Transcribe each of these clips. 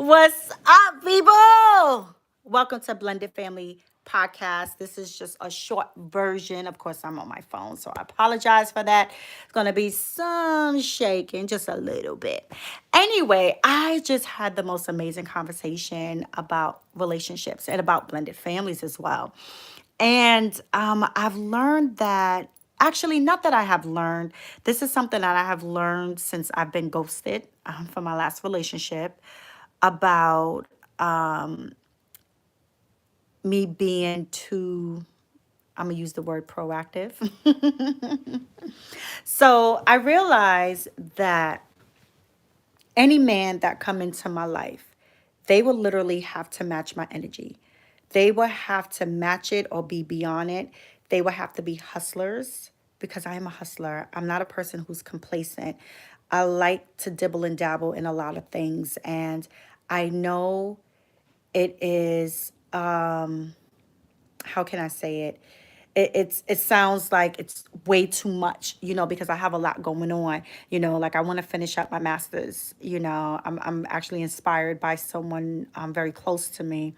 What's up, people? Welcome to Blended Family Podcast. This is just a short version. Of course, I'm on my phone, so I apologize for that. It's going to be some shaking, just a little bit. Anyway, I just had the most amazing conversation about relationships and about blended families as well. And I've learned that, actually, not that I have learned, this is something that I have learned since I've been ghosted from my last relationship about me being too, I'm going to use the word proactive. So I realized that any man that come into my life, they will literally have to match my energy. They will have to match it or be beyond it. They will have to be hustlers because I am a hustler. I'm not a person who's complacent. I like to dibble and dabble in a lot of things. And I know it is, how can I say it? It sounds like it's way too much, because I have a lot going on. Like I want to finish up my master's. I'm actually inspired by someone very close to me,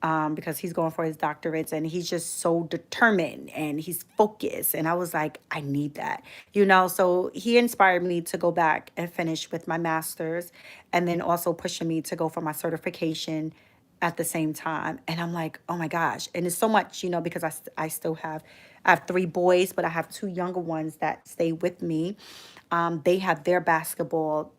because he's going for his doctorates and he's just so determined and he's focused. And I was like, I need that, So he inspired me to go back and finish with my master's, and then also pushing me to go for my certification at the same time. And I'm like, oh my gosh. And it's so much, because I still have, I have three boys, but I have two younger ones that stay with me. They have their basketball,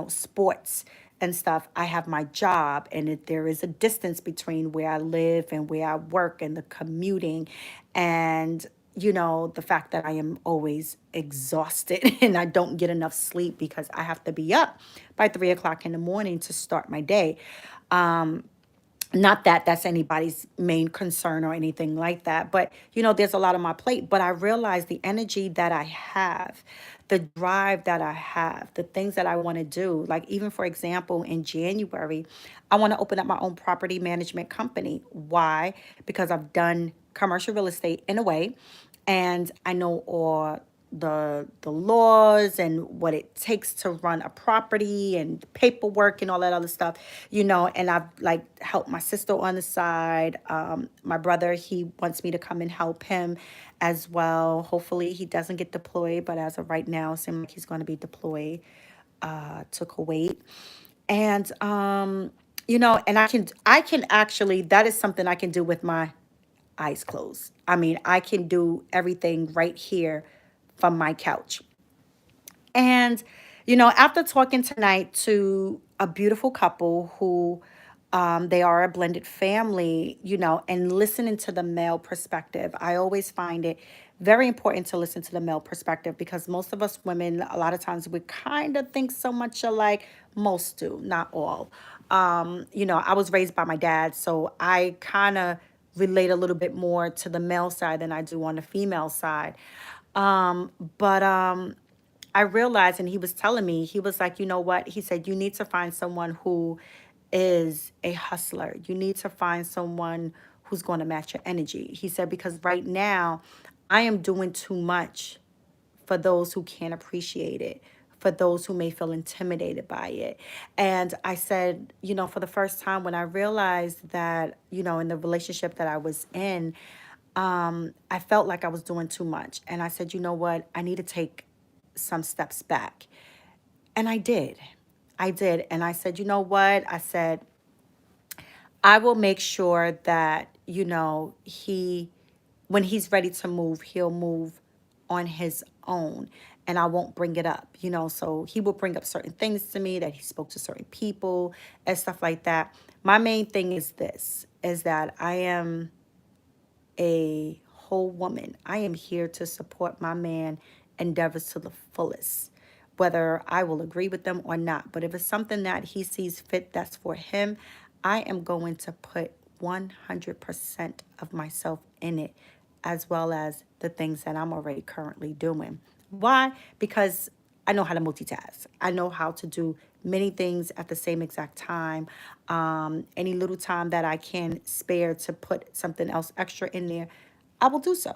sports and stuff. I have my job, and there is a distance between where I live and where I work and the commuting. And, the fact that I am always exhausted and I don't get enough sleep because I have to be up by 3 o'clock in the morning to start my day. Not that that's anybody's main concern or anything like that, but there's a lot on my plate. But I realize the energy that I have, the drive that I have, the things that I want to do. Like, even for example, in January, I want to open up my own property management company. Why? Because I've done commercial real estate in a way, and I know all the laws and what it takes to run a property and paperwork and all that other stuff, and I've like helped my sister on the side. My brother, he wants me to come and help him as well. Hopefully he doesn't get deployed, but as of right now, it seems like he's going to be deployed to Kuwait. And and I can actually, that is something I can do with my eyes closed. I mean, I can do everything right here from my couch. And, after talking tonight to a beautiful couple who, they are a blended family, and listening to the male perspective, I always find it very important to listen to the male perspective, because most of us women, a lot of times, we kind of think so much alike. Most do, not all. I was raised by my dad, so I kind of relate a little bit more to the male side than I do on the female side. But I realized, and he was telling me, he was like, you know what? He said, you need to find someone who is a hustler. You need to find someone who's going to match your energy. He said, because right now I am doing too much for those who can't appreciate it, for those who may feel intimidated by it. And I said, for the first time, when I realized that, in the relationship that I was in, I felt like I was doing too much. And I said, you know what? I need to take some steps back. And I did. I did. And I said, you know what? I said, I will make sure that, when he's ready to move, he'll move on his own. And I won't bring it up, So he will bring up certain things to me, that he spoke to certain people and stuff like that. My main thing is this, is that I am a whole woman. I am here to support my man endeavors to the fullest, whether I will agree with them or not. But if it's something that he sees fit that's for him, I am going to put 100% of myself in it, as well as the things that I'm already currently doing. Why? Because I know how to multitask. I know how to do many things at the same exact time. Any little time that I can spare to put something else extra in there, I will do so.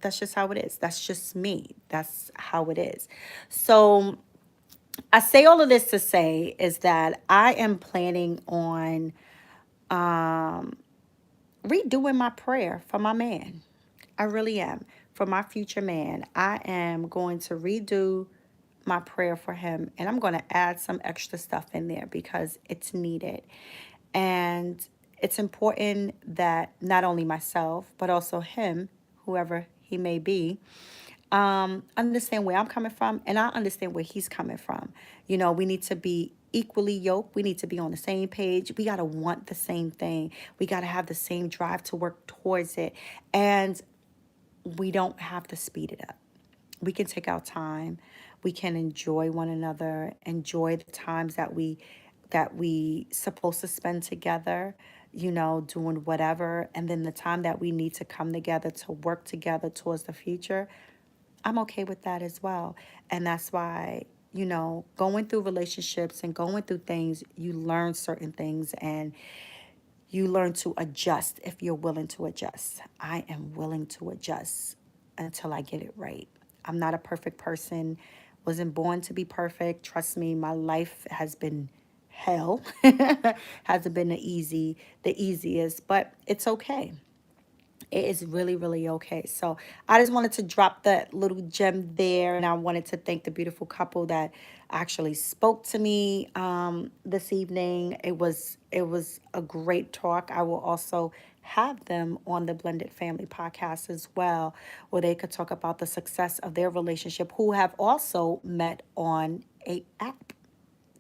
That's just how it is. That's just me. That's how it is. So I say all of this to say is that I am planning on um, redoing my prayer for my man. I really am. For my future man, I am going to redo my prayer for him, and I'm going to add some extra stuff in there because it's needed. And it's important that not only myself, but also him, whoever he may be, understand where I'm coming from, and I understand where he's coming from. We need to be equally yoked. We need to be on the same page. We got to want the same thing. We got to have the same drive to work towards it. And we don't have to speed it up. We can take our time. We can enjoy one another, enjoy the times that we supposed to spend together, doing whatever. And then the time that we need to come together to work together towards the future, I'm okay with that as well. And that's why, going through relationships and going through things, you learn certain things and you learn to adjust if you're willing to adjust. I am willing to adjust until I get it right. I'm not a perfect person. Wasn't born to be perfect. Trust me, my life has been hell. Hasn't been the easiest, but it's okay. It is really, really okay. So I just wanted to drop that little gem there, and I wanted to thank the beautiful couple that actually spoke to me this evening. It was a great talk. I will also have them on the Blended Family podcast as well, where they could talk about the success of their relationship, who have also met on a app.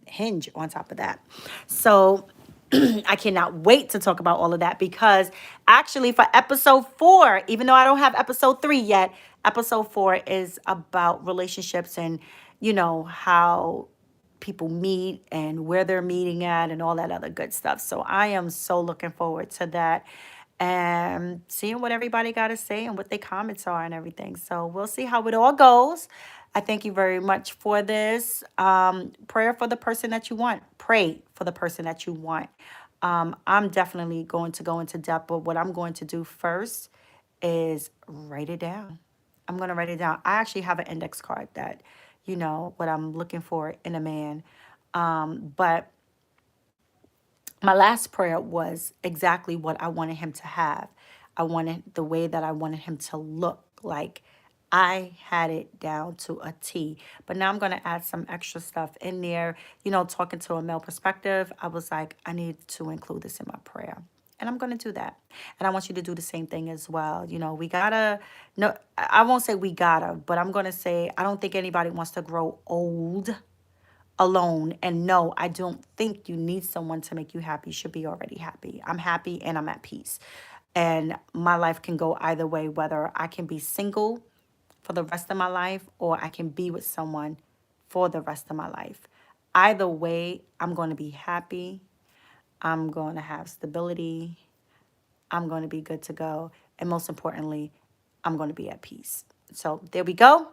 Hinge on top of that. So I cannot wait to talk about all of that because actually, for episode 4, even though I don't have episode 3 yet, episode 4 is about relationships and, how people meet and where they're meeting at and all that other good stuff. So I am so looking forward to that and seeing what everybody got to say and what their comments are and everything. So we'll see how it all goes. I thank you very much for this. Prayer for the person that you want. Pray for the person that you want. I'm definitely going to go into depth, but what I'm going to do first is write it down. I'm going to write it down. I actually have an index card that, what I'm looking for in a man. But my last prayer was exactly what I wanted him to have. I wanted the way that I wanted him to look like. I had it down to a T. But now I'm going to add some extra stuff in there. Talking to a male perspective, I was like, I need to include this in my prayer. And I'm going to do that. And I want you to do the same thing as well. We gotta, no, I won't say we gotta, but I'm going to say, I don't think anybody wants to grow old alone. And no, I don't think you need someone to make you happy. You should be already happy. I'm happy and I'm at peace. And my life can go either way, whether I can be single for the rest of my life or I can be with someone for the rest of my life. Either way, I'm going to be happy. I'm going to have stability. I'm going to be good to go. And most importantly, I'm going to be at peace. So there we go.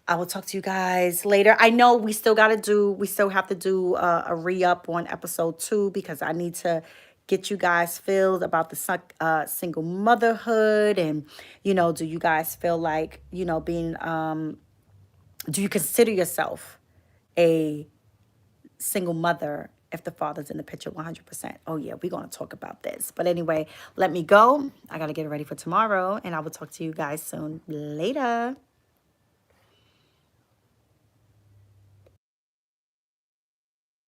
I will talk to you guys later. I know we still have to do a re-up on episode 2 because I need to get you guys filled about the single motherhood and, do you guys feel like, do you consider yourself a single mother if the father's in the picture 100%? Oh yeah, we're going to talk about this. But anyway, let me go. I got to get ready for tomorrow and I will talk to you guys soon. Later.